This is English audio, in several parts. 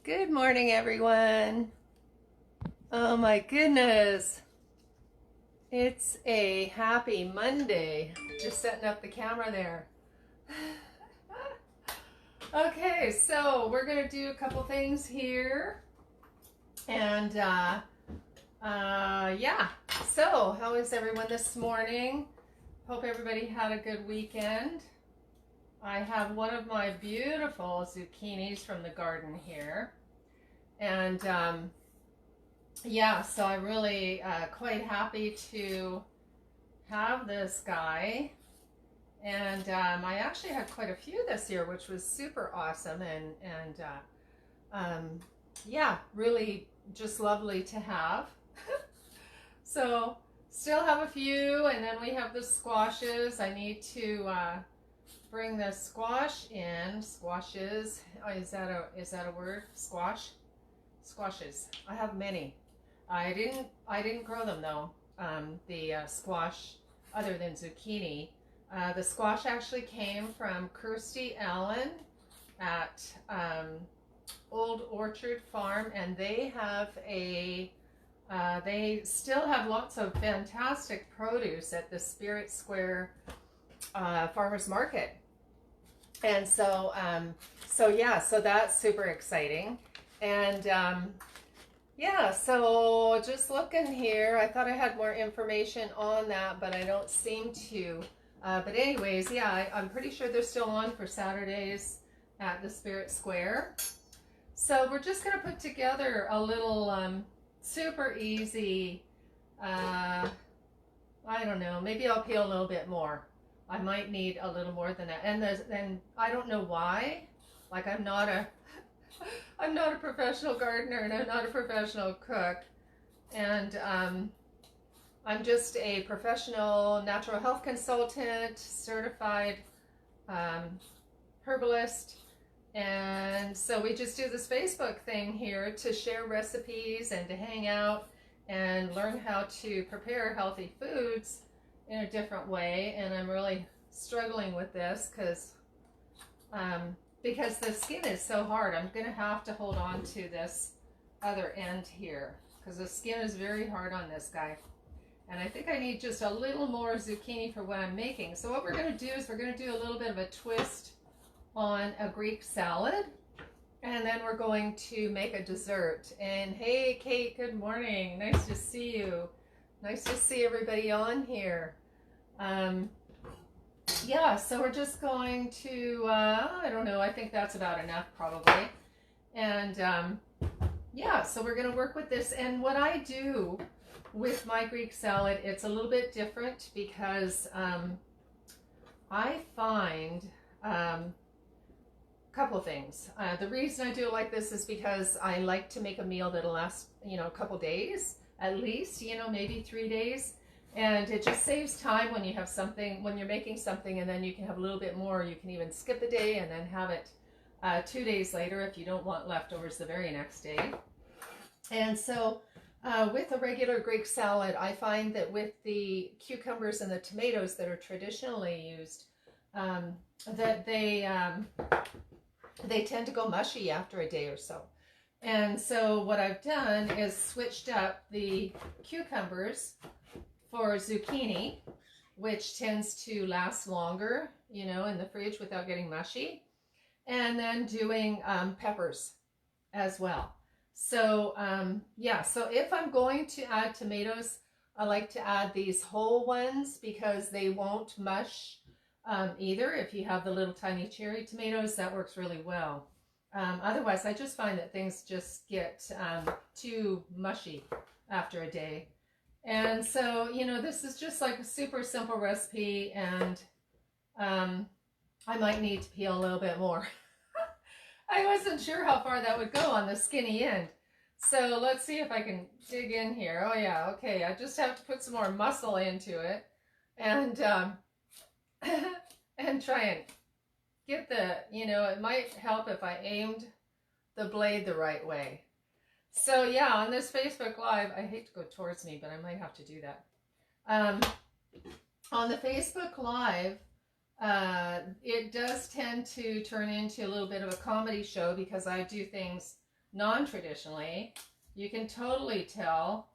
Good morning, everyone. Oh my goodness. It's a happy Monday. Just setting up the camera there. Okay, so we're going to do a couple things here. And yeah. So, how is everyone this morning? Hope everybody had a good weekend. I have one of my beautiful zucchinis from the garden here. And yeah, so I'm really quite happy to have this guy. And I actually had quite a few this year, which was super awesome. And yeah, really just lovely to have. So still have a few, and then we have the squashes. I need to bring the squash in. Squashes. Oh, is that a word? Squash? Squashes. I have many. I didn't grow them though. The squash, other than zucchini. The squash actually came from Kirsty Allen at Old Orchard Farm, and they have they still have lots of fantastic produce at the Spirit Square Farmers Market. And so yeah, so that's super exciting. And yeah, so just looking here, I thought I had more information on that, but I don't seem to. But anyways, yeah, I'm pretty sure they're still on for Saturdays at the Spirit Square. So we're just going to put together a little super easy, I don't know, maybe I'll peel a little bit more. I might need a little more than that. And I don't know why. Like, I'm not a professional gardener, and I'm not a professional cook. And I'm just a professional natural health consultant, certified herbalist. And so we just do this Facebook thing here to share recipes and to hang out and learn how to prepare healthy foods in a different way. And I'm really struggling with this because the skin is so hard. I'm going to have to hold on to this other end here because the skin is very hard on this guy. And I think I need just a little more zucchini for what I'm making. So what we're going to do is we're going to do a little bit of a twist on a Greek salad. And then we're going to make a dessert. And hey, Kate, good morning. Nice to see you. Nice to see everybody on here. Yeah, so we're just going to, I don't know, I think that's about enough probably. And yeah, so we're going to work with this. And what I do with my Greek salad, it's a little bit different because I find a couple things. The reason I do it like this is because I like to make a meal that'll last, a couple days at least, maybe 3 days. And it just saves time when you have something, when you're making something, and then you can have a little bit more. You can even skip a day and then have it 2 days later if you don't want leftovers the very next day. And so with a regular Greek salad, I find that with the cucumbers and the tomatoes that are traditionally used, that they tend to go mushy after a day or so. And so what I've done is switched up the cucumbers for zucchini, which tends to last longer, in the fridge without getting mushy. And then doing peppers as well. So yeah, so if I'm going to add tomatoes, I like to add these whole ones because they won't mush either. If you have the little tiny cherry tomatoes, that works really well. Otherwise, I just find that things just get too mushy after a day. And so, this is just like a super simple recipe, and I might need to peel a little bit more. I wasn't sure how far that would go on the skinny end. So let's see if I can dig in here. Oh yeah, okay. I just have to put some more muscle into it and and try and get the, it might help if I aimed the blade the right way. So yeah, on this Facebook Live, I hate to go towards me, but I might have to do that. On the Facebook Live, it does tend to turn into a little bit of a comedy show because I do things non-traditionally, you can totally tell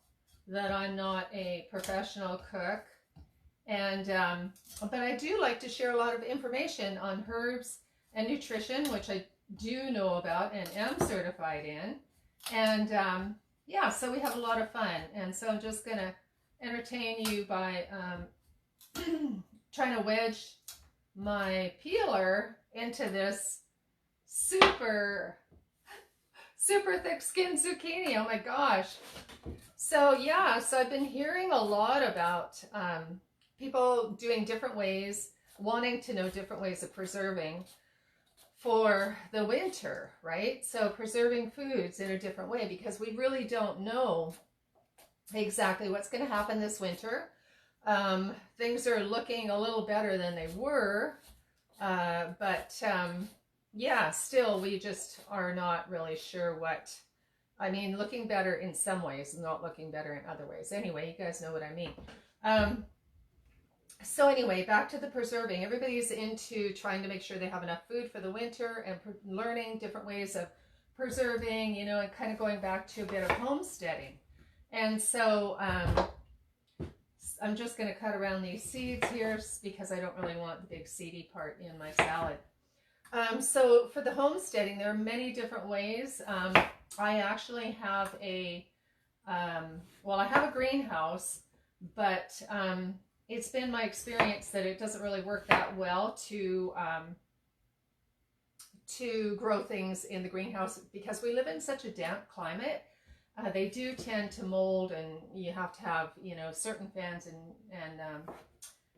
that I'm not a professional cook. And but I do like to share a lot of information on herbs and nutrition, which I do know about and am certified in. And yeah, so we have a lot of fun. And so I'm just gonna entertain you by trying to wedge my peeler into this super thick skinned zucchini. Oh my gosh. So yeah, so I've been hearing a lot about people doing different ways, wanting to know different ways of preserving for the winter, right? So preserving foods in a different way, because we really don't know exactly what's going to happen this winter. Things are looking a little better than they were, but yeah, still we just are not really sure what, I mean, looking better in some ways, not looking better in other ways. Anyway, you guys know what I mean. So anyway, back to the preserving. Everybody's into trying to make sure they have enough food for the winter and learning different ways of preserving, you know, and kind of going back to a bit of homesteading. And so I'm just going to cut around these seeds here because I don't really want the big seedy part in my salad. So for the homesteading, there are many different ways. I actually have a, well, I have a greenhouse, but it's been my experience that it doesn't really work that well to grow things in the greenhouse because we live in such a damp climate. They do tend to mold, and you have to have, you know, certain fans and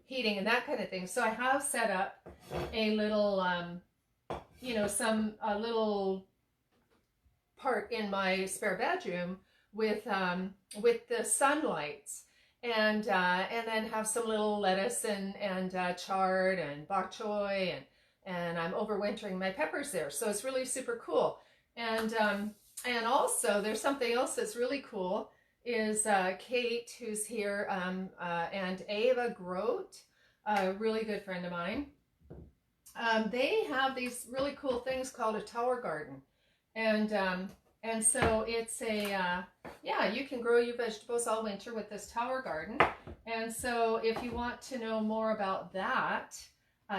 heating and that kind of thing. So I have set up a little, you know, a little part in my spare bedroom with the sunlights. And then have some little lettuce and chard and bok choy, and I'm overwintering my peppers there. So it's really super cool. And also there's something else that's really cool is Kate, who's here, and Ava Grote, a really good friend of mine. They have these really cool things called a tower garden. And so it's a, yeah, you can grow your vegetables all winter with this tower garden. And so if you want to know more about that,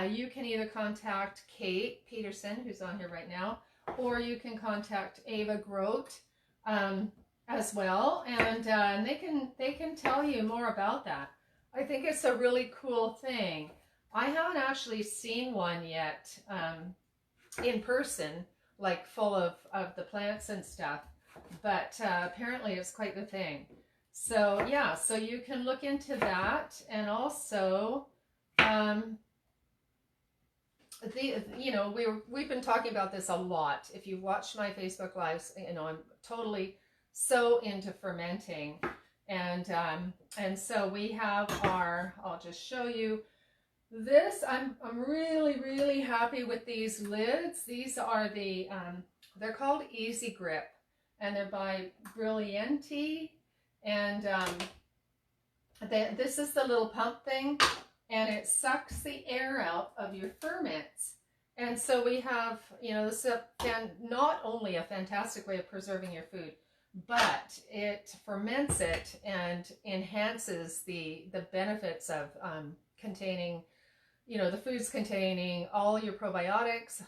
you can either contact Kate Peterson, who's on here right now, or you can contact Ava Grote as well. And they can tell you more about that. I think it's a really cool thing. I haven't actually seen one yet in person, like full of the plants and stuff, but apparently it's quite the thing. So yeah, so you can look into that. And also you know, we've been talking about this a lot. If you watch my Facebook lives, you know, I'm totally so into fermenting. And so we have our, I'll just show you this. I'm really happy with these lids. These are the they're called Easy Grip, and they're by Brillianti. And this is the little pump thing, and it sucks the air out of your ferments. And so we have, you know, this is not only a fantastic way of preserving your food, but it ferments it and enhances the benefits of containing, you know, the foods containing all your probiotics,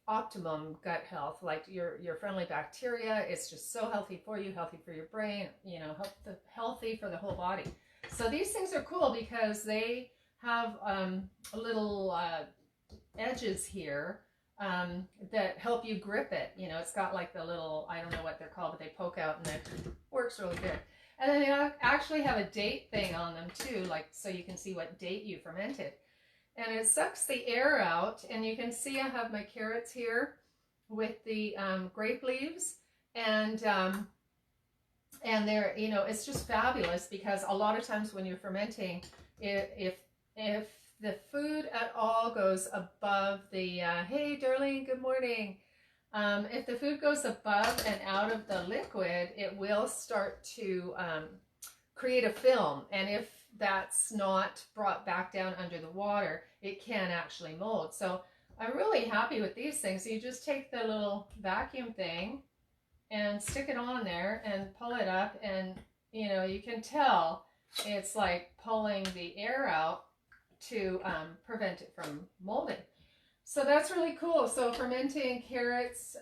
optimum gut health, like your friendly bacteria. It's just so healthy for you, healthy for your brain, you know, healthy for the whole body. So these things are cool because they have little edges here that help you grip it. You know, it's got like the little, I don't know what they're called, but they poke out and it works really good. And then they actually have a date thing on them too, like so you can see what date you fermented. And it sucks the air out, and you can see I have my carrots here with the grape leaves, and they're, you know, it's just fabulous because a lot of times when you're fermenting, if the food at all goes above the hey Darlene, good morning. If the food goes above and out of the liquid, it will start to create a film, and if that's not brought back down under the water, it can actually mold. So I'm really happy with these things. You just take the little vacuum thing and stick it on there and pull it up, and you know, you can tell it's like pulling the air out to prevent it from molding. So that's really cool. So fermenting carrots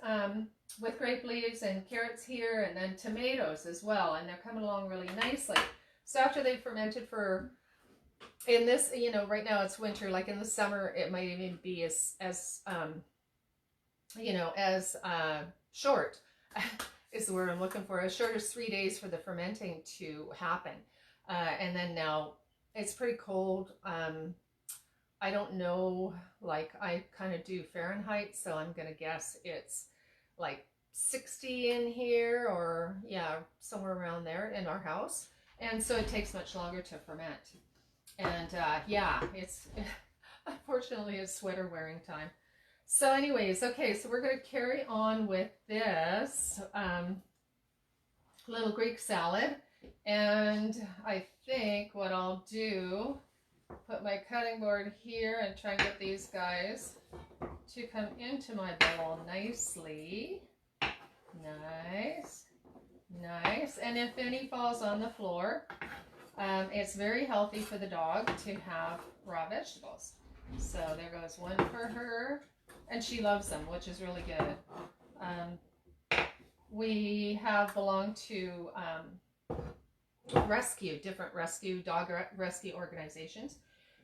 with grape leaves, and carrots here, and then tomatoes as well, and they're coming along really nicely. So after they've fermented for, in this, you know, right now it's winter, like in the summer it might even be as you know, as short is the word I'm looking for, as short as 3 days for the fermenting to happen. And then now it's pretty cold. I don't know, like I kind of do Fahrenheit, so I'm going to guess it's like 60 in here, or yeah, somewhere around there in our house. And so it takes much longer to ferment. And yeah, it's unfortunately it's sweater wearing time. So anyways, okay, so we're going to carry on with this little Greek salad. And I think what I'll do, put my cutting board here and try and get these guys to come into my bowl nicely. Nice, nice. And if any falls on the floor, it's very healthy for the dog to have raw vegetables. So there goes one for her, and she loves them, which is really good. We have belonged to different dog rescue organizations.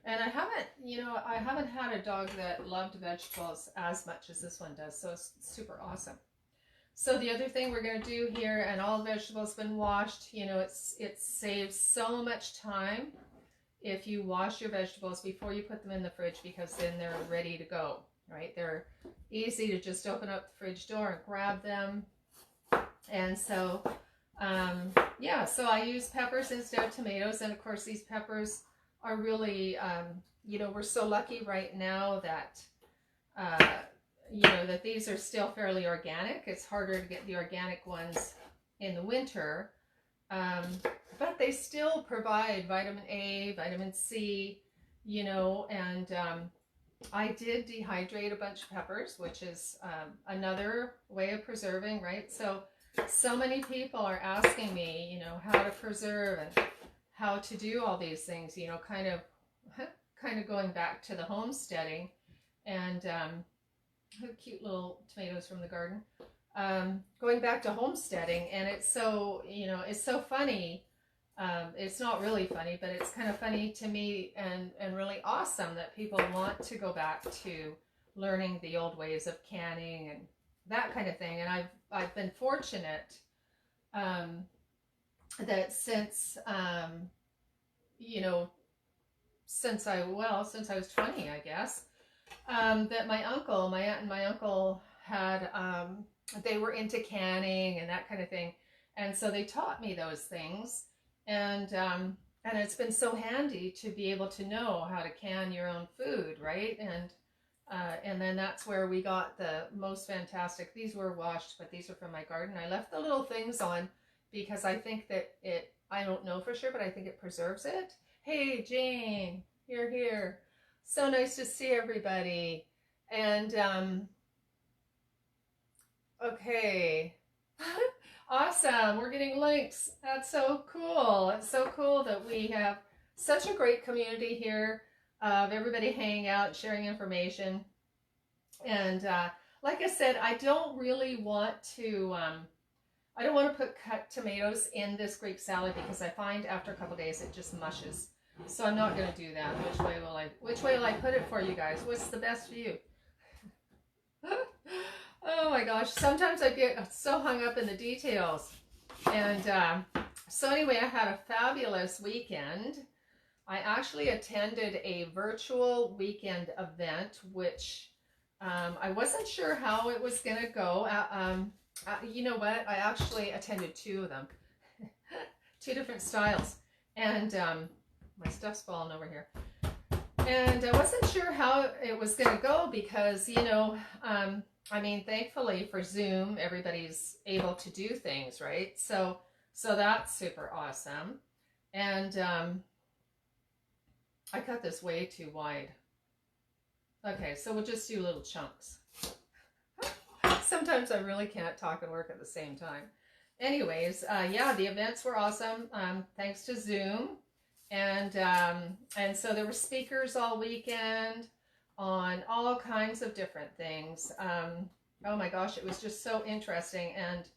And I haven't had a dog that loved vegetables as much as this one does. So it's super awesome. So the other thing we're going to do here, and all the vegetables been washed, you know, it saves so much time if you wash your vegetables before you put them in the fridge, because then they're ready to go, right? They're easy to just open up the fridge door and grab them. And so, yeah, so I use peppers instead of tomatoes. And of course, these peppers are really, you know, we're so lucky right now that, you know, that these are still fairly organic. It's harder to get the organic ones in the winter, but they still provide vitamin A, vitamin C, you know, and I did dehydrate a bunch of peppers, which is another way of preserving, right? So many people are asking me, you know, how to preserve and how to do all these things, you know, kind of going back to the homesteading. And cute little tomatoes from the garden. Going back to homesteading, and it's so, you know, it's so funny. It's not really funny, but it's kind of funny to me, and really awesome that people want to go back to learning the old ways of canning and that kind of thing. And I've been fortunate that since you know, since I was 20, I guess, that my aunt and my uncle had, they were into canning and that kind of thing. And so they taught me those things. And it's been so handy to be able to know how to can your own food, right? And then that's where we got the most fantastic, these were washed, but these are from my garden. I left the little things on because I think that I don't know for sure, but I think it preserves it. Hey, Jane, you're here. So nice to see everybody. And okay. Awesome. We're getting links. That's so cool. It's so cool that we have such a great community here of everybody hanging out, sharing information. And like I said, I don't really want to put cut tomatoes in this Greek salad because I find after a couple days it just mushes. So I'm not going to do that. Which way will I put it for you guys? What's the best view? Oh my gosh. Sometimes I get so hung up in the details. And so anyway, I had a fabulous weekend. I actually attended a virtual weekend event, which I wasn't sure how it was going to go. You know what? I actually attended two of them. Two different styles. And my stuff's falling over here. And I wasn't sure how it was going to go because, you know, I mean, thankfully for Zoom, everybody's able to do things, right? So that's super awesome. And I cut this way too wide. Okay, so we'll just do little chunks. Sometimes I really can't talk and work at the same time. Anyways, yeah, the events were awesome. Thanks to Zoom. And so there were speakers all weekend on all kinds of different things. Oh my gosh, it was just so interesting. And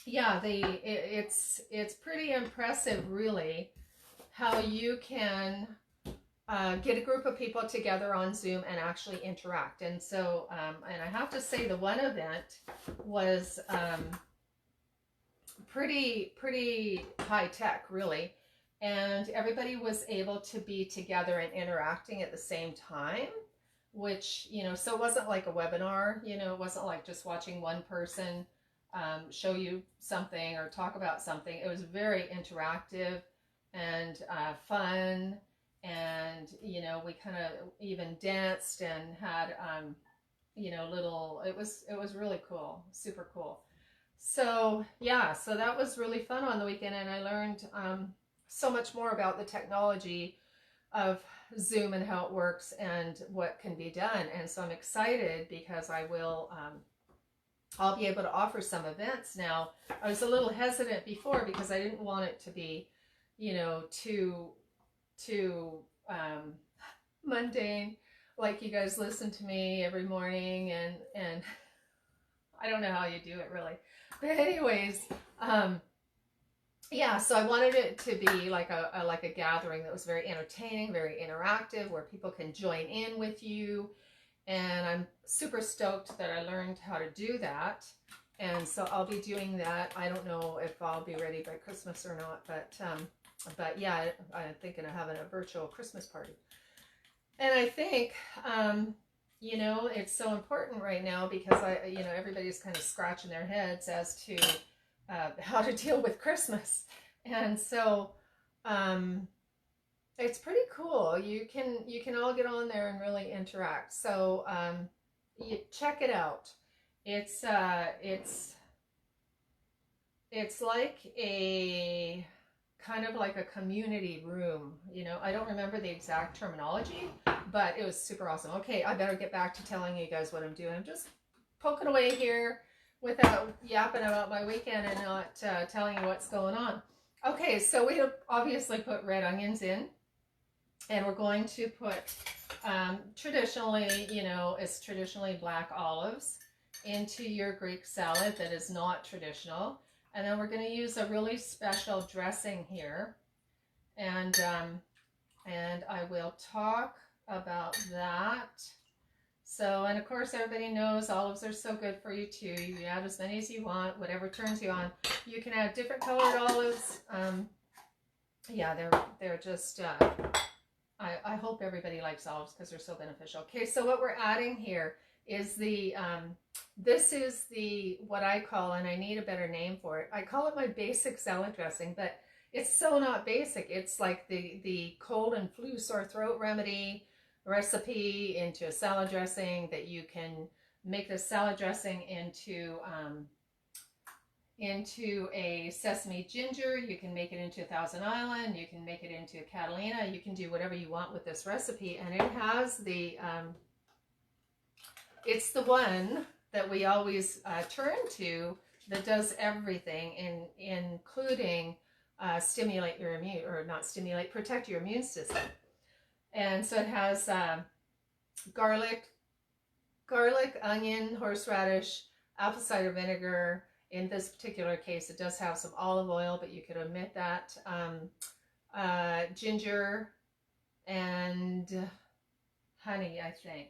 yeah, it's pretty impressive, really, how you can get a group of people together on Zoom and actually interact. And so, and I have to say, the one event was pretty high tech, really. And everybody was able to be together and interacting at the same time, which, you know, so it wasn't like a webinar, you know, it wasn't like just watching one person show you something or talk about something. It was very interactive and fun. And, you know, we kind of even danced and had, you know, little, it was really cool, super cool. So, yeah, so that was really fun on the weekend. And I learned so much more about the technology of Zoom and how it works and what can be done. And so I'm excited because I'll be able to offer some events now. I was a little hesitant before because I didn't want it to be, you know, too mundane, like you guys listen to me every morning, and I don't know how you do it really, but anyways, yeah, so I wanted it to be like a gathering that was very entertaining, very interactive, where people can join in with you. And I'm super stoked that I learned how to do that. And so I'll be doing that. I don't know if I'll be ready by Christmas or not, but yeah, I'm thinking of having a virtual Christmas party. And I think, you know, it's so important right now because you know, everybody's kind of scratching their heads as to how to deal with Christmas. And so, it's pretty cool. You can all get on there and really interact. So you check it out. It's like a kind of like a community room. You know, I don't remember the exact terminology, but it was super awesome. Okay, I better get back to telling you guys what I'm doing. I'm just poking away here without yapping about my weekend and not telling you what's going on. Okay, so we obviously put red onions in. And we're going to put, traditionally, you know, it's traditionally black olives into your Greek salad that is not traditional. And then we're going to use a really special dressing here. And I will talk about that. So, and of course, everybody knows olives are so good for you too. You add as many as you want, whatever turns you on. You can add different colored olives. Yeah, they're just... I hope everybody likes olives because they're so beneficial. Okay, so what we're adding here is this is what I call, and I need a better name for it, I call it my basic salad dressing, but it's so not basic. It's like the cold and flu sore throat remedy recipe into a salad dressing that you can make the salad dressing into a sesame ginger. You can make it into a Thousand Island. You can make it into a Catalina. You can do whatever you want with this recipe. And it has it's the one that we always turn to that does everything, including stimulate your immune, or not stimulate, protect your immune system. And so it has garlic, onion, horseradish, apple cider vinegar. In this particular case, it does have some olive oil, but you could omit that. Ginger and honey, I think.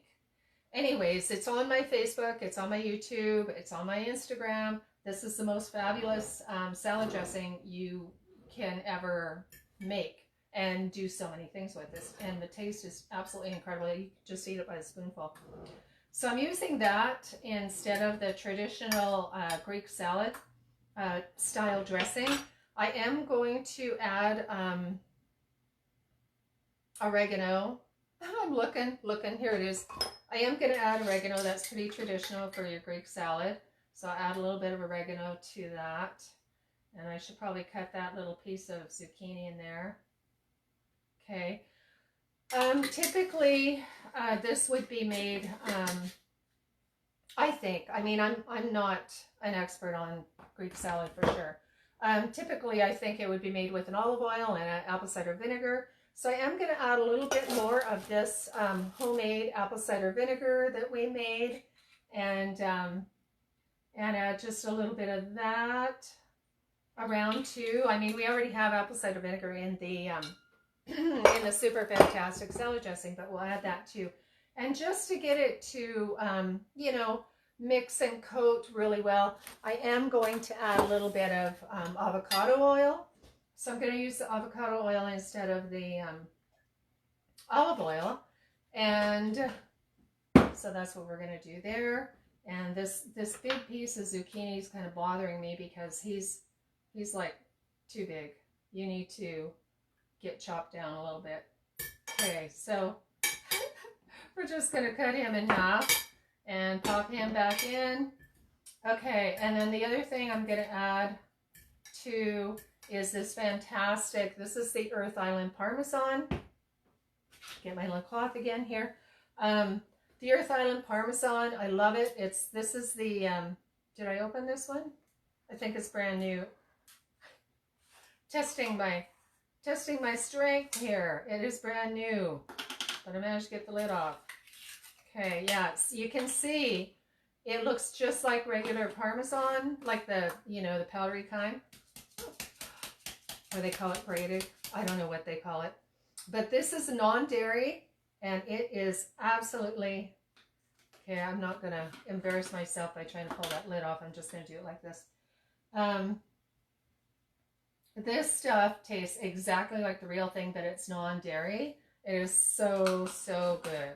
Anyways, it's on my Facebook, it's on my YouTube, it's on my Instagram. This is the most fabulous salad dressing you can ever make and do so many things with this. And the taste is absolutely incredible. You just eat it by the spoonful. So I'm using that instead of the traditional Greek salad style dressing. I am going to add oregano. I'm looking, here it is. I am going to add oregano. That's pretty traditional for your Greek salad. So I'll add a little bit of oregano to that. And I should probably cut that little piece of zucchini in there. Okay. Typically, this would be made I think. I mean, I'm not an expert on Greek salad for sure. Typically, I think it would be made with an olive oil and an apple cider vinegar. So I am going to add a little bit more of this homemade apple cider vinegar that we made, and add just a little bit of that around too. I mean, we already have apple cider vinegar in the in the super fantastic salad dressing, but we'll add that too. And just to get it to, you know, mix and coat really well, I am going to add a little bit of avocado oil. So I'm going to use the avocado oil instead of the olive oil. And so that's what we're going to do there. And this big piece of zucchini is kind of bothering me because he's like too big. You need to get chopped down a little bit. Okay, so we're just going to cut him in half and pop him back in. Okay, and then the other thing I'm going to add to is this fantastic, this is the Earth Island Parmesan. Get my little cloth again here. The Earth Island Parmesan, I love it. This is the, did I open this one? I think it's brand new. Testing my strength here. It is brand new, but I managed to get the lid off. Okay, yeah, so you can see it looks just like regular Parmesan, like the, you know, the powdery kind. Or they call it grated. I don't know what they call it. But this is non-dairy, and it is absolutely, okay, I'm not going to embarrass myself by trying to pull that lid off. I'm just going to do it like this. This stuff tastes exactly like the real thing, but it's non-dairy. It is so, so good.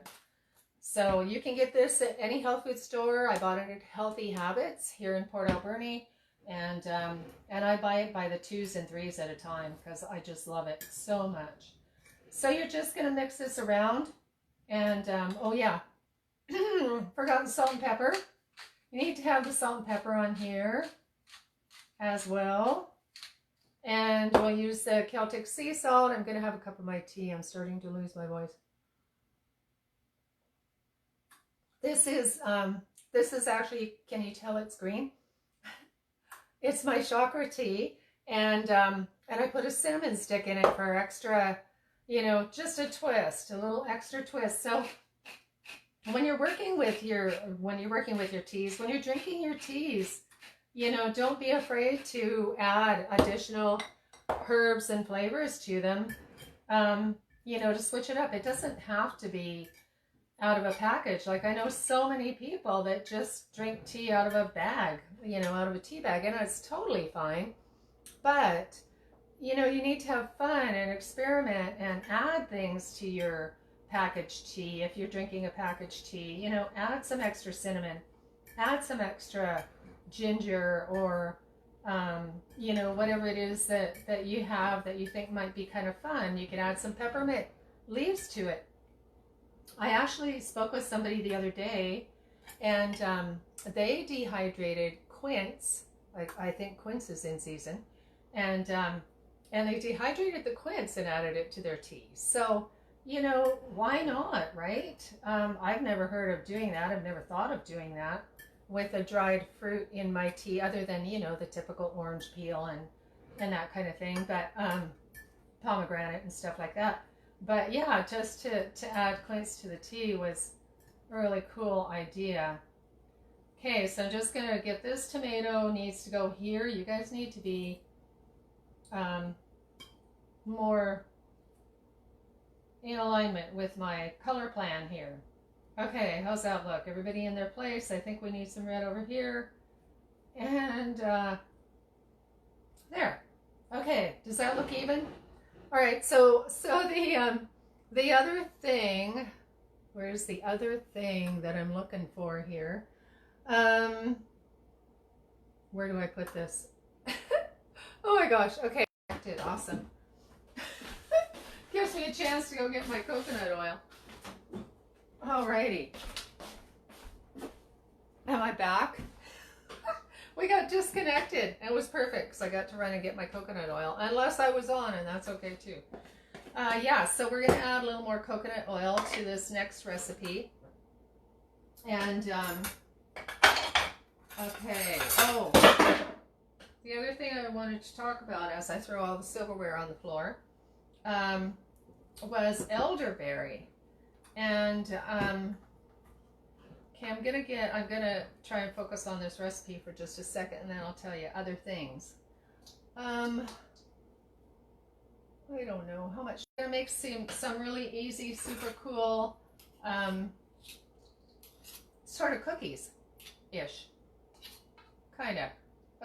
So you can get this at any health food store. I bought it at Healthy Habits here in Port Alberni. And I buy it by the 2s and 3s at a time because I just love it so much. So you're just going to mix this around. And, oh yeah, forgotten salt and pepper. You need to have the salt and pepper on here as well. And we'll use the Celtic sea salt. I'm going to have a cup of my tea. I'm starting to lose my voice. This is actually, can you tell it's green? It's my chakra tea, and I put a cinnamon stick in it for extra, you know, just a twist, a little extra twist. So when you're working with your teas, when you're drinking your teas, you know, don't be afraid to add additional herbs and flavors to them, you know, to switch it up. It doesn't have to be out of a package. Like I know so many people that just drink tea out of a bag, you know, out of a tea bag, and it's totally fine. But, you know, you need to have fun and experiment and add things to your packaged tea. If you're drinking a packaged tea, you know, add some extra cinnamon, add some extra ginger, or, you know, whatever it is that you have that you think might be kind of fun. You can add some peppermint leaves to it. I actually spoke with somebody the other day, and they dehydrated quince. Like I think quince is in season, and they dehydrated the quince and added it to their tea. So, you know, why not, right? I've never heard of doing that. I've never thought of doing that with a dried fruit in my tea, other than, you know, the typical orange peel and that kind of thing, but pomegranate and stuff like that. But yeah, just to add quince to the tea was a really cool idea. Okay, so I'm just gonna get this tomato, needs to go here. You guys need to be more in alignment with my color plan here. Okay, how's that look? Everybody in their place? I think we need some red over here. And there. Okay, does that look even? All right, so the other thing, where's the other thing that I'm looking for here? Where do I put this? Oh my gosh, okay, awesome. Gives me a chance to go get my coconut oil. Alrighty. Am I back? We got disconnected. It was perfect because I got to run and get my coconut oil. Unless I was on, and that's okay too. Yeah, so we're going to add a little more coconut oil to this next recipe. And Okay. Oh, the other thing I wanted to talk about as I throw all the silverware on the floor was elderberry. And okay, I'm gonna try and focus on this recipe for just a second, and then I'll tell you other things. I don't know how much. I'm gonna make some really easy, super cool sort of cookies-ish, kind of.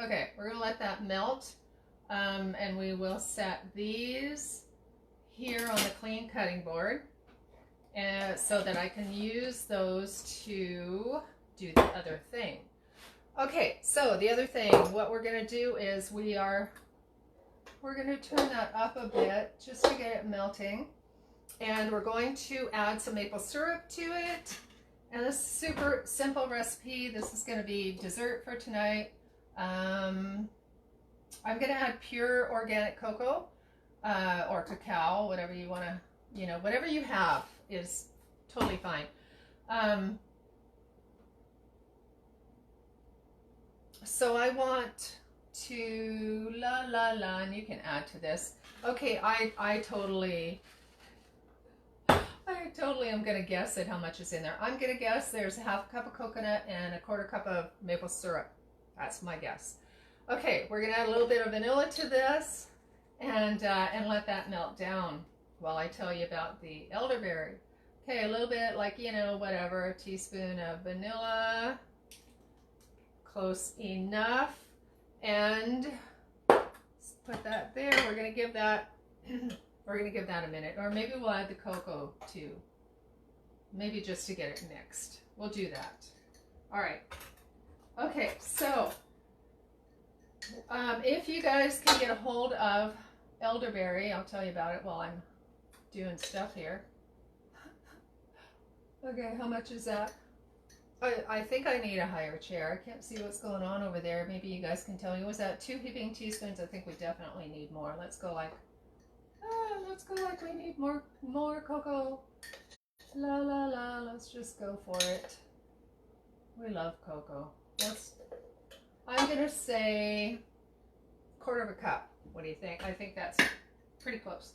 Okay, we're gonna let that melt, and we will set these here on the clean cutting board, and so that I can use those to do the other thing. Okay, so the other thing, what we're gonna do is we're gonna turn that up a bit just to get it melting, and we're going to add some maple syrup to it. And this is a super simple recipe. This is gonna be dessert for tonight. I'm gonna add pure organic cocoa or cacao, whatever you want to, whatever you have is totally fine. So I want to and you can add to this. Okay, I totally am gonna guess at how much is in there. I'm gonna guess there's a half a cup of coconut and a quarter cup of maple syrup. That's my guess. Okay, we're gonna add a little bit of vanilla to this and let that melt down while I tell you about the elderberry. Okay, a little bit, like, whatever, a teaspoon of vanilla, close enough, and put that there. We're gonna give that a minute, or maybe we'll add the cocoa too. Maybe just to get it mixed. We'll do that. All right. Okay, so if you guys can get a hold of elderberry, I'll tell you about it while I'm doing stuff here. Okay, how much is that? I think I need a higher chair. I can't see what's going on over there. Maybe you guys can tell me. Was that 2 heaping teaspoons? I think we definitely need more. Let's go like we need more cocoa. La la la. Let's just go for it. We love cocoa. I'm gonna say quarter of a cup. What do you think? I think that's pretty close.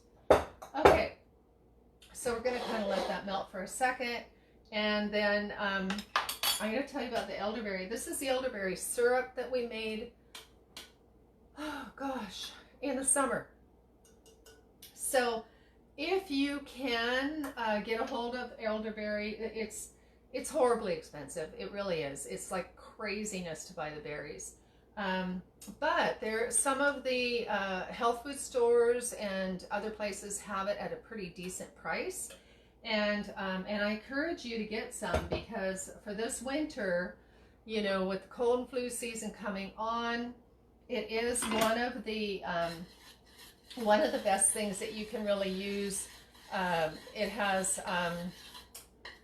Okay, so we're gonna kind of let that melt for a second, and then I'm gonna tell you about the elderberry. This is the elderberry syrup that we made, oh gosh, in the summer. So if you can get a hold of elderberry, it's horribly expensive. It really is. It's like craziness to buy the berries. But some of the health food stores and other places have it at a pretty decent price. And I encourage you to get some, because for this winter, with the cold and flu season coming on, it is one of the best things that you can really use. It has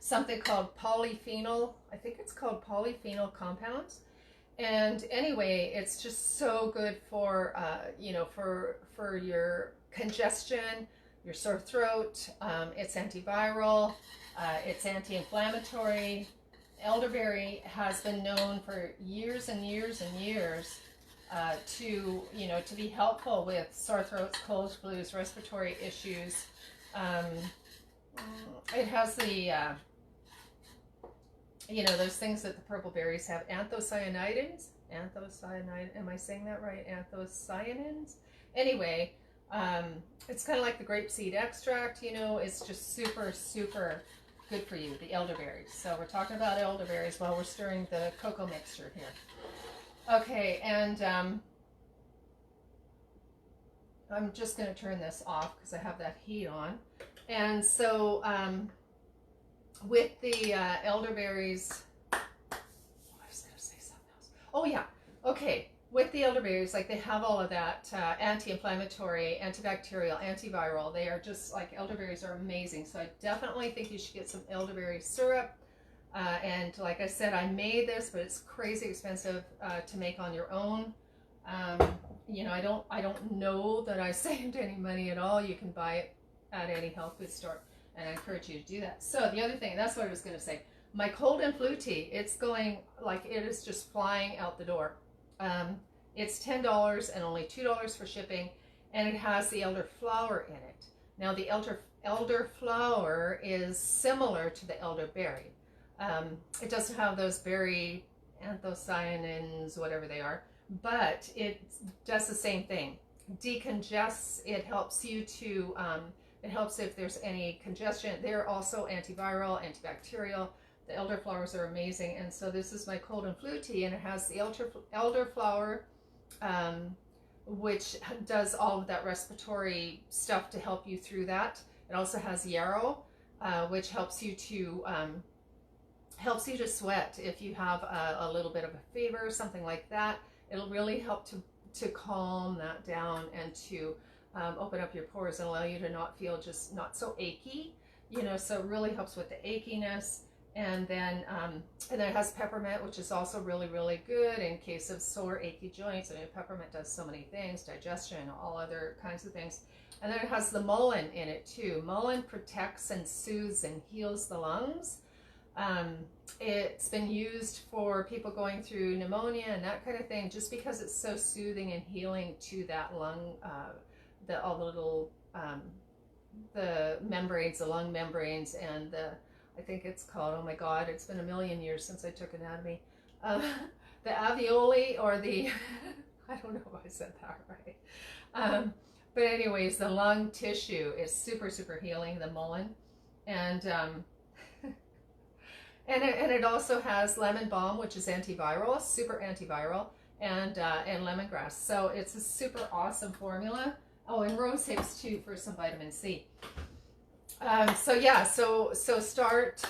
something called polyphenol. I think it's called polyphenol compounds. And anyway, it's just so good for for your congestion, your sore throat. It's antiviral. It's anti-inflammatory. Elderberry has been known for years and years and years to be helpful with sore throats, colds, flus, respiratory issues. It has the those things that the purple berries have, anthocyanidins. Am I saying that right? Anthocyanins. Anyway, it's kind of like the grapeseed extract. It's just super, super good for you, the elderberries. So we're talking about elderberries while we're stirring the cocoa mixture here. Okay, and I'm just going to turn this off because I have that heat on. And so with the elderberries, I was going to say something else. Oh yeah, okay. With the elderberries, like, they have all of that anti-inflammatory, antibacterial, antiviral. They are just like, elderberries are amazing. So I definitely think you should get some elderberry syrup. And like I said, I made this, but it's crazy expensive to make on your own. I don't know that I saved any money at all. You can buy it at any health food store, and I encourage you to do that. So the other thing, that's what I was going to say. my cold and flu tea, it's going like it is just flying out the door. It's $10 and only $2 for shipping, and it has the elderflower in it. Now the elderflower is similar to the elderberry. It doesn't have those berry anthocyanins, whatever they are, but it does the same thing. Decongests, it helps you to, it helps if there's any congestion. They're also antiviral, antibacterial. The elderflowers are amazing, and so this is my cold and flu tea, and it has the elderflower, which does all of that respiratory stuff to help you through that. It also has yarrow, which helps you to sweat if you have a little bit of a fever or something like that. It'll really help to calm that down and to open up your pores and allow you to not feel just not so achy, you know, so it really helps with the achiness. And then it has peppermint, which is also really, really good in case of sore, achy joints. I mean, peppermint does so many things, digestion, all other kinds of things. And then it has the mullein in it too. Mullein protects and soothes and heals the lungs. It's been used for people going through pneumonia and that kind of thing, just because it's so soothing and healing to that lung, all the little, the membranes, the lung membranes, and I think it's called, oh my God, it's been a million years since I took anatomy. The alveoli, or the, I don't know if I said that right. But anyways, the lung tissue is super, super healing, the mullein. And it also has lemon balm, which is antiviral, super antiviral, and lemongrass. So it's a super awesome formula. Oh, and rose hips too for some vitamin C. So yeah, so start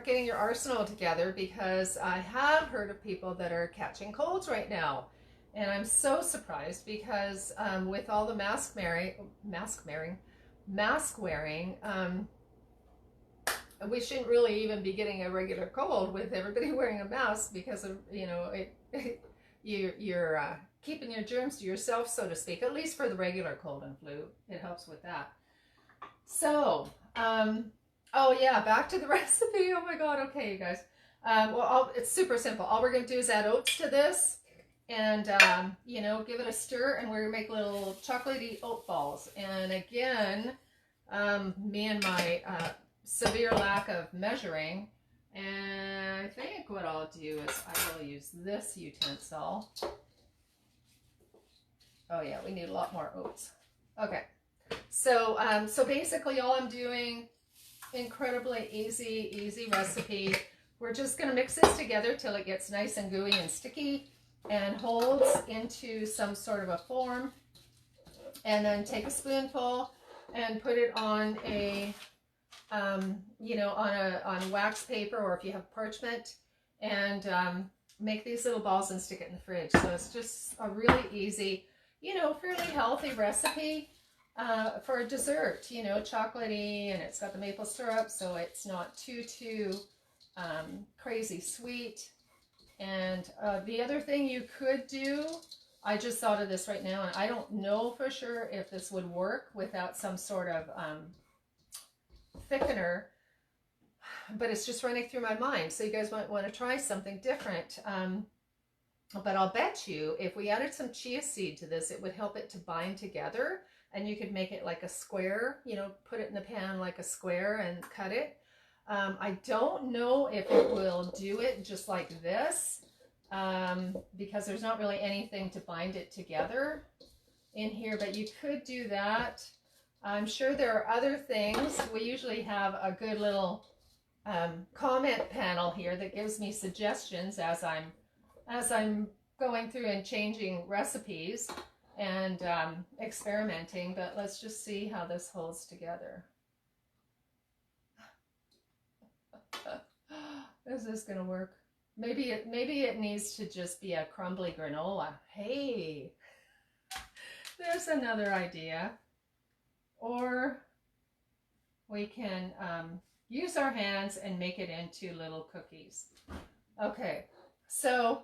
getting your arsenal together, because I have heard of people that are catching colds right now, and I'm so surprised because with all the mask wearing, we shouldn't really even be getting a regular cold with everybody wearing a mask, because of, you know, you're keeping your germs to yourself, so to speak, at least for the regular cold and flu. It helps with that. So, oh yeah, back to the recipe. Oh my God. Okay, you guys. Well, it's super simple. All we're going to do is add oats to this, and, you know, give it a stir, and we're going to make little chocolatey oat balls. And again, me and my, severe lack of measuring, and I think what I'll do is I will use this utensil. Oh yeah, we need a lot more oats. Okay. So, so basically all I'm doing, incredibly easy recipe. We're just going to mix this together till it gets nice and gooey and sticky and holds into some sort of a form. And then take a spoonful and put it on a, you know, on wax paper, or if you have parchment, and make these little balls and stick it in the fridge. So it's just a really easy, you know, fairly healthy recipe. For a dessert, you know, chocolatey, and it's got the maple syrup, so it's not too crazy sweet. And the other thing you could do, I just thought of this right now, and I don't know for sure if this would work without some sort of thickener, but it's just running through my mind. So you guys might want to try something different. But I'll bet you if we added some chia seed to this, it would help it to bind together. And you could make it like a square, you know, put it in the pan like a square and cut it. I don't know if it will do it just like this, because there's not really anything to bind it together in here, but you could do that. I'm sure there are other things. We usually have a good little comment panel here that gives me suggestions as I'm going through and changing recipes and experimenting, but let's just see how this holds together. Is this gonna work? Maybe it needs to just be a crumbly granola. Hey, there's another idea. Or we can use our hands and make it into little cookies. Okay, so,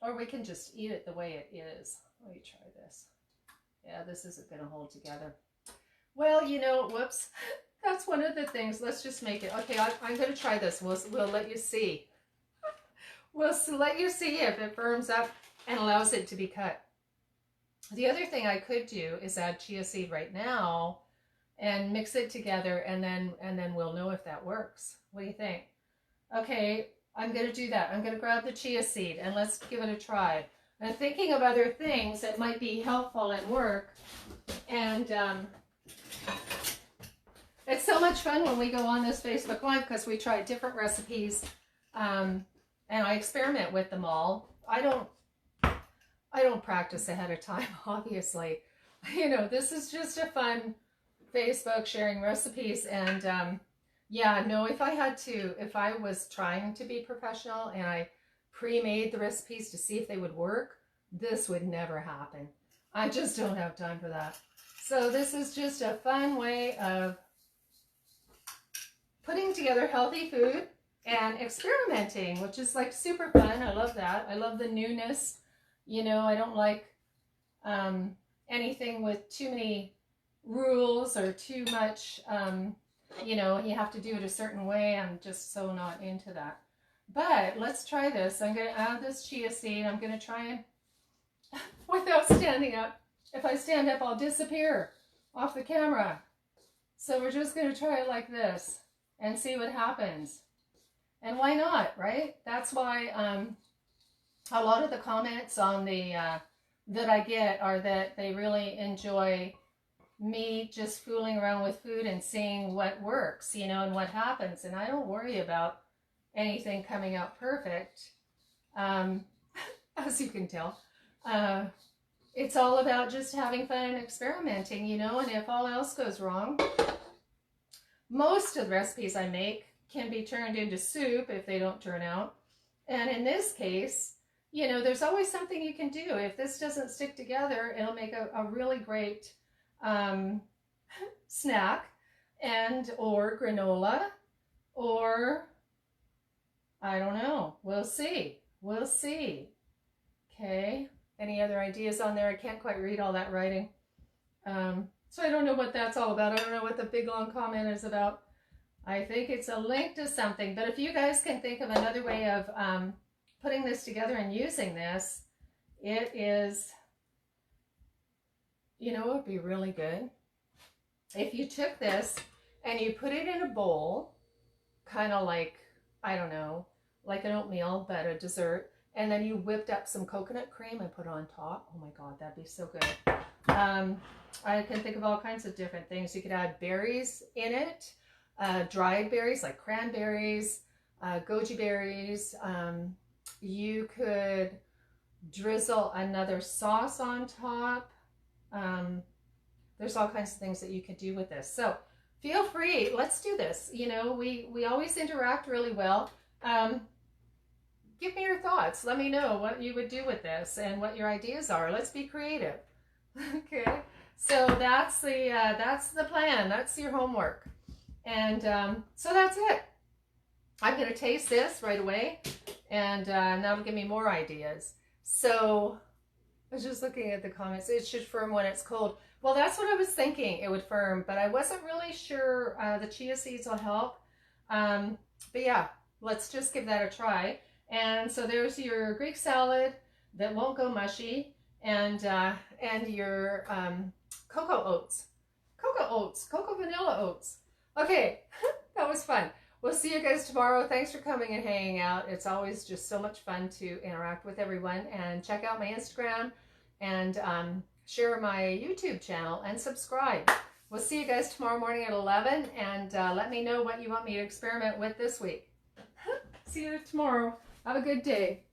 or we can just eat it the way it is. Let me try this. Yeah, this isn't going to hold together. Well, you know, whoops. That's one of the things. Let's just make it. Okay, I'm going to try this. We'll let you see. We'll let you see if it firms up and allows it to be cut. The other thing I could do is add chia seed right now and mix it together, and then we'll know if that works. What do you think? Okay, I'm going to do that. I'm going to grab the chia seed and let's give it a try. I'm thinking of other things that might be helpful and work, and it's so much fun when we go on this Facebook Live because we try different recipes, and I experiment with them all. I don't practice ahead of time, obviously. You know, this is just a fun Facebook sharing recipes, and yeah, no, if I was trying to be professional and I pre-made the recipes to see if they would work, this would never happen. I just don't have time for that. So this is just a fun way of putting together healthy food and experimenting, which is like super fun. I love that. I love the newness. You know, I don't like anything with too many rules or too much, you know, you have to do it a certain way. I'm just so not into that. But let's try this. I'm going to add this chia seed. I'm going to try and, without standing up. If I stand up, I'll disappear off the camera. So we're just going to try it like this and see what happens. And why not, right? That's why a lot of the comments on the that I get are that they really enjoy me just fooling around with food and seeing what works, you know, and what happens. And I don't worry about anything coming out perfect, as you can tell. It's all about just having fun and experimenting, you know, and if all else goes wrong, most of the recipes I make can be turned into soup if they don't turn out. And in this case, you know, there's always something you can do. If this doesn't stick together, it'll make a really great snack and or granola, or I don't know. We'll see. We'll see. Okay. Any other ideas on there? I can't quite read all that writing. So I don't know what that's all about. I don't know what the big long comment is about. I think it's a link to something. But if you guys can think of another way of putting this together and using this, it is, you know, it would be really good if you took this and you put it in a bowl, kind of like, I don't know, like an oatmeal, but a dessert, and then you whipped up some coconut cream and put it on top. Oh my God, that'd be so good. I can think of all kinds of different things. You could add berries in it, dried berries like cranberries, goji berries. You could drizzle another sauce on top. There's all kinds of things that you could do with this. So feel free, let's do this. You know, we always interact really well. Give me your thoughts. Let me know what you would do with this and what your ideas are. Let's be creative. Okay, so that's the plan. That's your homework. And so that's it. I'm going to taste this right away, and that'll give me more ideas. So I was just looking at the comments. It should firm when it's cold. Well, that's what I was thinking. It would firm, but I wasn't really sure. The chia seeds will help. But yeah, let's just give that a try. And so there's your Greek salad that won't go mushy, and your cocoa vanilla oats. Okay, that was fun. We'll see you guys tomorrow. Thanks for coming and hanging out. It's always just so much fun to interact with everyone. And check out my Instagram and share my YouTube channel and subscribe. We'll see you guys tomorrow morning at 11, and let me know what you want me to experiment with this week. See you tomorrow. Have a good day.